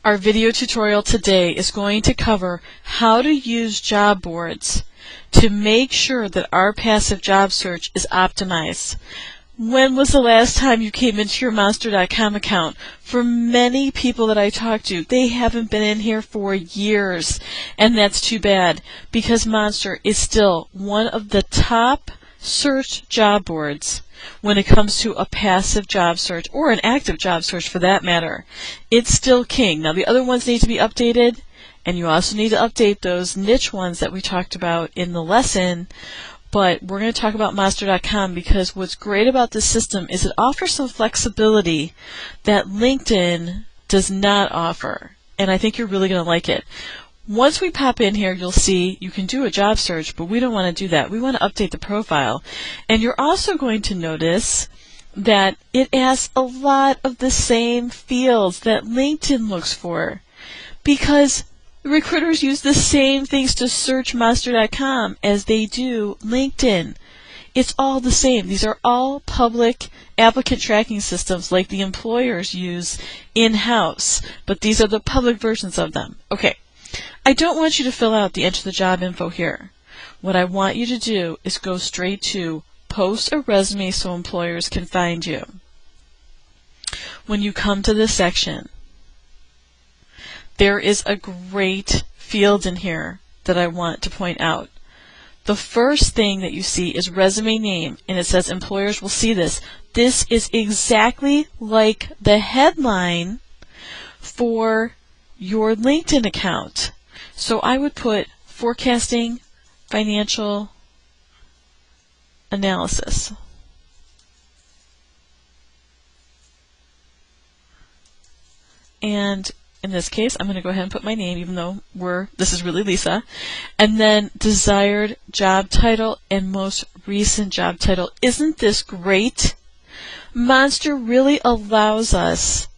Our video tutorial today is going to cover how to use job boards to make sure that our passive job search is optimized. When was the last time you came into your Monster.com account? For many people that I talk to, they haven't been in here for years, and that's too bad because Monster is still one of the top search job boards when it comes to a passive job search or an active job search for that matter. It's still king. Now the other ones need to be updated, and you also need to update those niche ones that we talked about in the lesson. But we're going to talk about Monster.com because what's great about this system is it offers some flexibility that LinkedIn does not offer, and I think you're really going to like it. Once we pop in here, you'll see you can do a job search, but we don't want to do that. We want to update the profile. And you're also going to notice that it asks a lot of the same fields that LinkedIn looks for because recruiters use the same things to search Monster.com as they do LinkedIn. It's all the same. These are all public applicant tracking systems like the employers use in-house, but these are the public versions of them. Okay. I don't want you to fill out the enter the job info here. What I want you to do is go straight to post a resume so employers can find you. When you come to this section, there is a great field in here that I want to point out. The first thing that you see is resume name, and it says employers will see this. This is exactly like the headline for your LinkedIn account. So I would put forecasting financial analysis. And in this case, I'm going to go ahead and put my name, even though this is really Lisa. And then desired job title and most recent job title. Isn't this great? Monster really allows us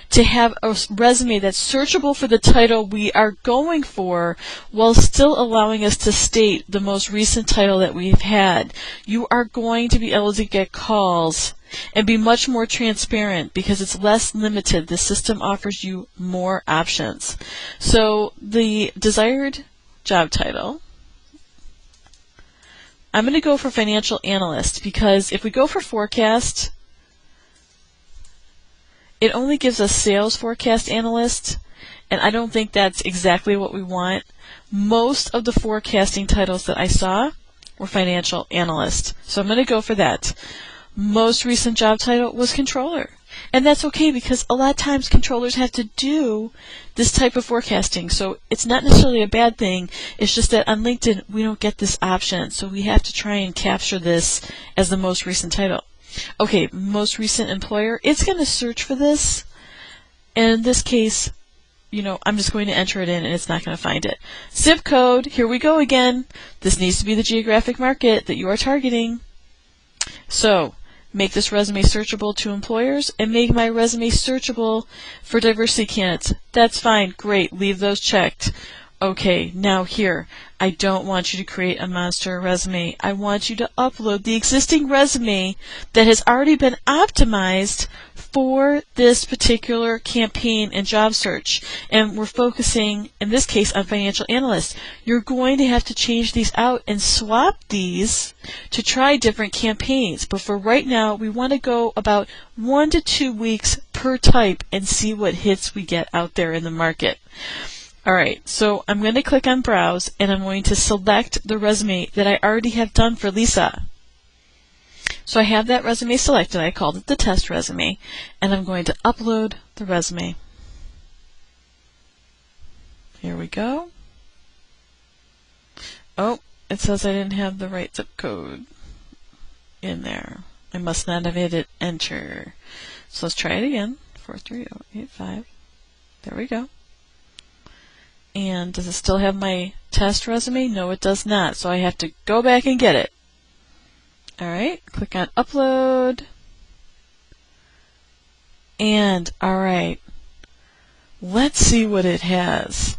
to have a resume that's searchable for the title we are going for while still allowing us to state the most recent title that we've had. You are going to be able to get calls and be much more transparent because it's less limited. The system offers you more options. So the desired job title, I'm going to go for financial analyst because if we go for forecast, it only gives us sales forecast analyst, and I don't think that's exactly what we want. Most of the forecasting titles that I saw were financial analyst, so I'm going to go for that. Most recent job title was controller, and that's okay because a lot of times controllers have to do this type of forecasting, so it's not necessarily a bad thing. It's just that on LinkedIn we don't get this option, so we have to try and capture this as the most recent title. Okay, most recent employer, it's going to search for this, and in this case, I'm just going to enter it in and it's not going to find it. Zip code, here we go again. This needs to be the geographic market that you are targeting. So, make this resume searchable to employers and make my resume searchable for diversity candidates. That's fine, great, leave those checked. Okay, now here, I don't want you to create a monster resume. I want you to upload the existing resume that has already been optimized for this particular campaign and job search. And we're focusing, in this case, on financial analysts. You're going to have to change these out and swap these to try different campaigns. But for right now, we want to go about 1 to 2 weeks per type and see what hits we get out there in the market. Alright, so I'm going to click on Browse, and I'm going to select the resume that I already have done for Lisa. So I have that resume selected. I called it the test resume, and I'm going to upload the resume. Here we go. Oh, it says I didn't have the right zip code in there. I must not have hit enter. So let's try it again. 43085. There we go. And does it still have my test resume? No, it does not. So I have to go back and get it. Alright, click on upload. And, alright, let's see what it has.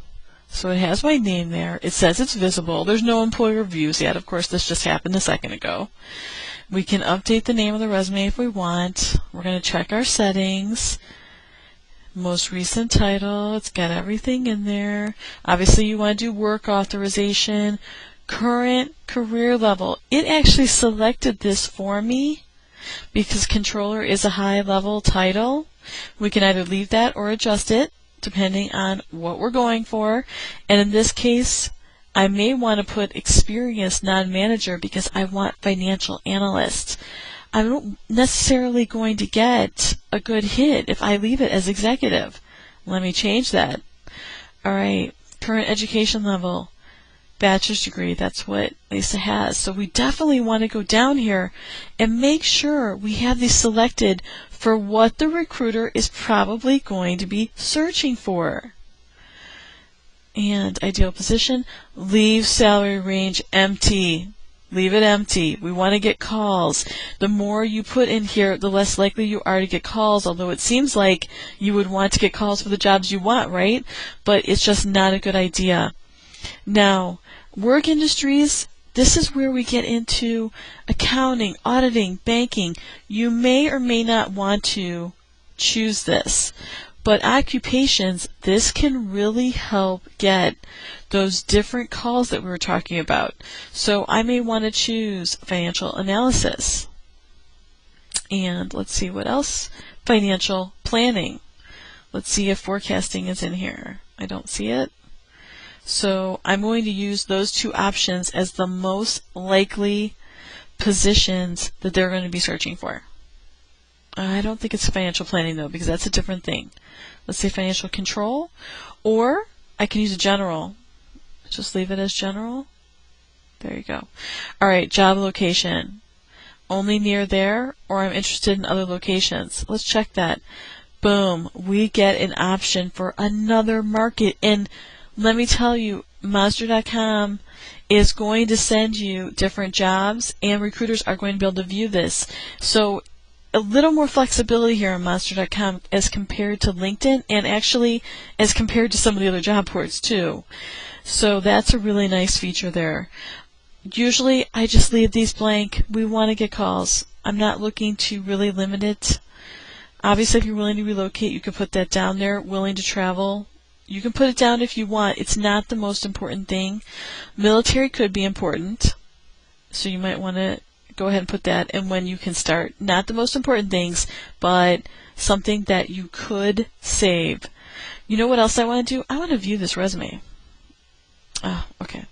So it has my name there. It says it's visible. There's no employer views yet. Of course, this just happened a second ago. We can update the name of the resume if we want. We're going to check our settings. Most recent title, it's got everything in there. Obviously you want to do work authorization, current career level. It actually selected this for me because controller is a high level title. We can either leave that or adjust it depending on what we're going for. And in this case, I may want to put experienced non-manager because I want financial analyst. I'm not necessarily going to get a good hit if I leave it as executive. Let me change that. Alright, current education level, bachelor's degree, that's what Lisa has. So we definitely want to go down here and make sure we have these selected for what the recruiter is probably going to be searching for. And ideal position, leave salary range empty. Leave it empty. We want to get calls. The more you put in here, the less likely you are to get calls, although it seems like you would want to get calls for the jobs you want, right? But it's just not a good idea. Now, work industries, this is where we get into accounting, auditing, banking. You may or may not want to choose this. But occupations, this can really help get those different calls that we were talking about. So I may want to choose financial analysis. And let's see what else. Financial planning. Let's see if forecasting is in here. I don't see it. So I'm going to use those two options as the most likely positions that they're going to be searching for. I don't think it's financial planning though, because that's a different thing. Let's say financial control, or I can use a general. Just leave it as general. There you go. Alright, job location. Only near there, or I'm interested in other locations. Let's check that. Boom. We get an option for another market. And let me tell you, Monster.com is going to send you different jobs, and recruiters are going to be able to view this. So a little more flexibility here on Monster.com as compared to LinkedIn, and actually as compared to some of the other job boards too. So that's a really nice feature there. Usually I just leave these blank. We want to get calls. I'm not looking to really limit it. Obviously if you're willing to relocate, you can put that down there. Willing to travel, you can put it down if you want. It's not the most important thing. Military could be important, so you might want to go ahead and put that, and when you can start. Not the most important things, but something that you could save. You know what else I want to do? I want to view this resume. Oh, okay.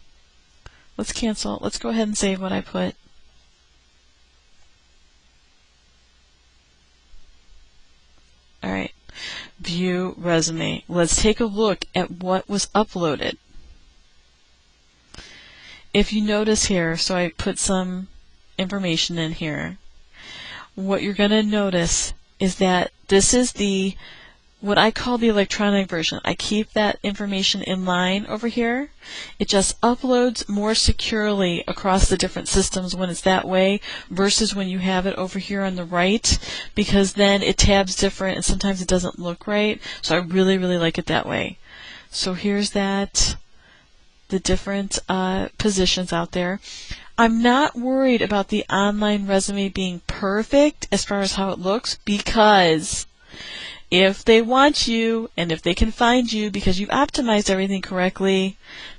Let's cancel. Let's go ahead and save what I put. Alright. View resume. Let's take a look at what was uploaded. If you notice here, so I put some information in here. What you're going to notice is that this is the what I call the electronic version. I keep that information in line over here. It just uploads more securely across the different systems when it's that way versus when you have it over here on the right, because then it tabs different and sometimes it doesn't look right. So I really, really like it that way. So here's that, the different positions out there. I'm not worried about the online resume being perfect as far as how it looks, because if they want you and if they can find you because you've optimized everything correctly,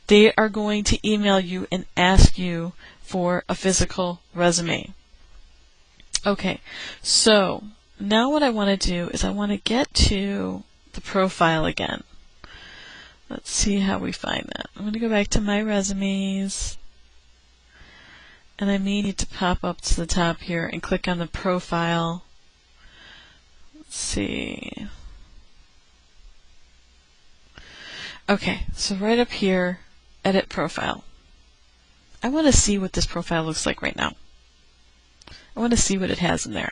they are going to email you and ask you for a physical resume. Okay, so now what I want to do is I want to get to the profile again. Let's see how we find that. I'm going to go back to my resumes. And I may need to pop up to the top here and click on the profile. Let's see. Okay, so right up here, edit profile. I want to see what this profile looks like right now. I want to see what it has in there.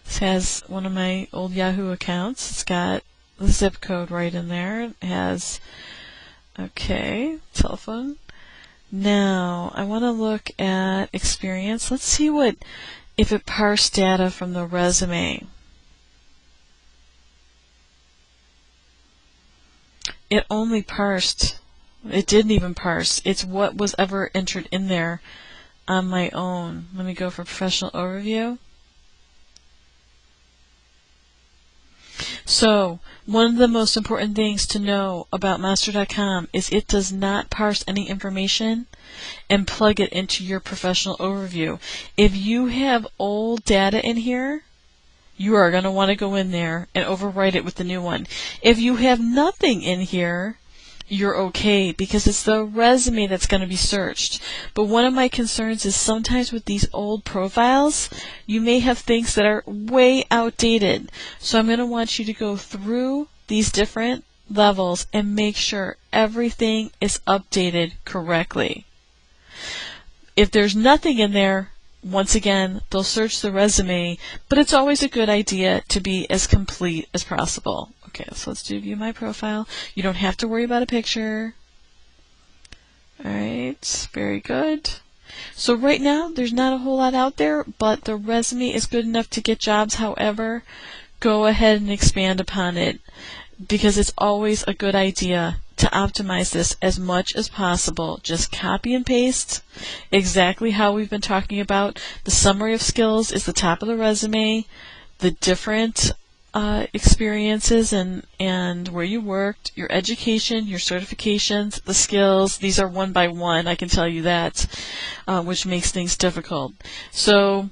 This has one of my old Yahoo accounts. It's got the zip code right in there. It has, okay, telephone. Now, I want to look at experience. Let's see if it parsed data from the resume. It only parsed. It didn't even parse. It's what was ever entered in there on my own. Let me go for professional overview. So, one of the most important things to know about Monster.com is it does not parse any information and plug it into your professional overview. If you have old data in here, you are going to want to go in there and overwrite it with the new one. If you have nothing in here, you're okay, because it's the resume that's going to be searched. But one of my concerns is sometimes with these old profiles, you may have things that are way outdated. So I'm going to want you to go through these different levels and make sure everything is updated correctly. If there's nothing in there, once again, they'll search the resume, but it's always a good idea to be as complete as possible. Okay, so let's do view my profile. You don't have to worry about a picture. Alright, very good. So right now, there's not a whole lot out there, but the resume is good enough to get jobs. However, go ahead and expand upon it, because it's always a good idea to optimize this as much as possible. Just copy and paste exactly how we've been talking about. The summary of skills is the top of the resume, the different experiences and where you worked, your education, your certifications, the skills. These are one by one, I can tell you that, which makes things difficult. So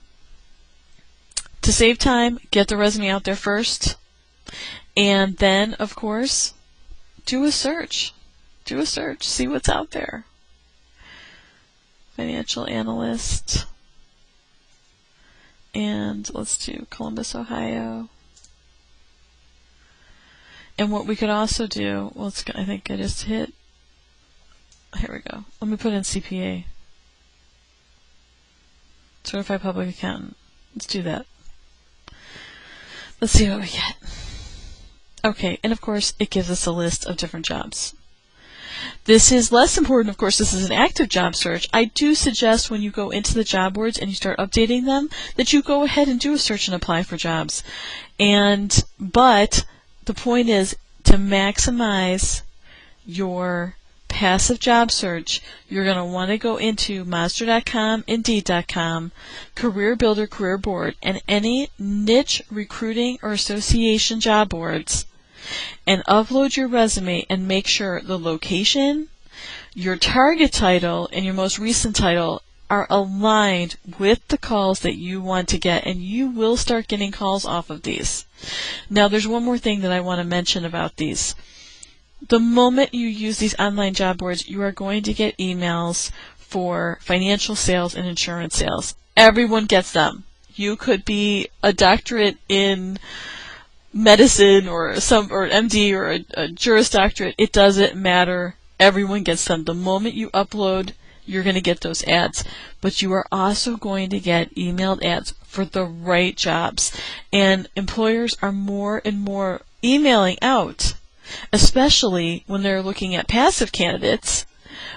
to save time, get the resume out there first, and then, of course, do a search. Do a search. See what's out there. Financial analyst. And let's do Columbus, Ohio. And what we could also do, well, I think I just hit, here we go. Let me put in CPA. Certified Public Accountant. Let's do that. Let's see what we get. Okay, and of course, it gives us a list of different jobs. This is less important, of course, this is an active job search. I do suggest when you go into the job boards and you start updating them, that you go ahead and do a search and apply for jobs. But the point is to maximize your passive job search. You're going to want to go into Monster.com, Indeed.com, Career Builder, Career Board, and any niche recruiting or association job boards, and upload your resume and make sure the location, your target title, and your most recent title are aligned with the calls that you want to get, and you will start getting calls off of these. Now, there's one more thing that I want to mention about these. The moment you use these online job boards, you are going to get emails for financial sales and insurance sales. Everyone gets them. You could be a doctorate in medicine or MD or a Juris Doctorate. It doesn't matter. Everyone gets them. The moment you upload, you're going to get those ads. But you are also going to get emailed ads for the right jobs. And employers are more and more emailing out, especially when they're looking at passive candidates,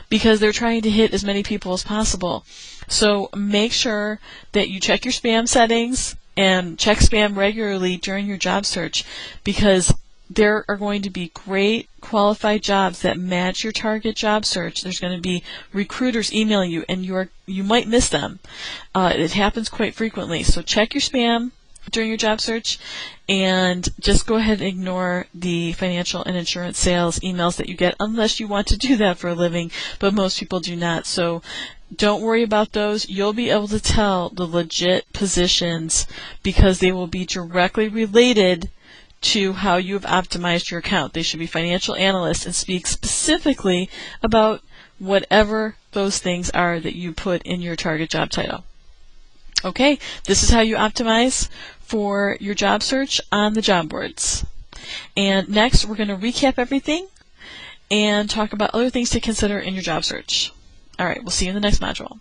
because they're trying to hit as many people as possible. So make sure that you check your spam settings and check spam regularly during your job search, because there are going to be great qualified jobs that match your target job search. There's going to be recruiters emailing you, and you might miss them. It happens quite frequently. So check your spam during your job search, and just go ahead and ignore the financial and insurance sales emails that you get, unless you want to do that for a living, but most people do not. So don't worry about those. You'll be able to tell the legit positions because they will be directly related to how you have optimized your account. They should be financial analysts and speak specifically about whatever those things are that you put in your target job title. Okay, this is how you optimize for your job search on the job boards. And next, we're going to recap everything and talk about other things to consider in your job search. All right, we'll see you in the next module.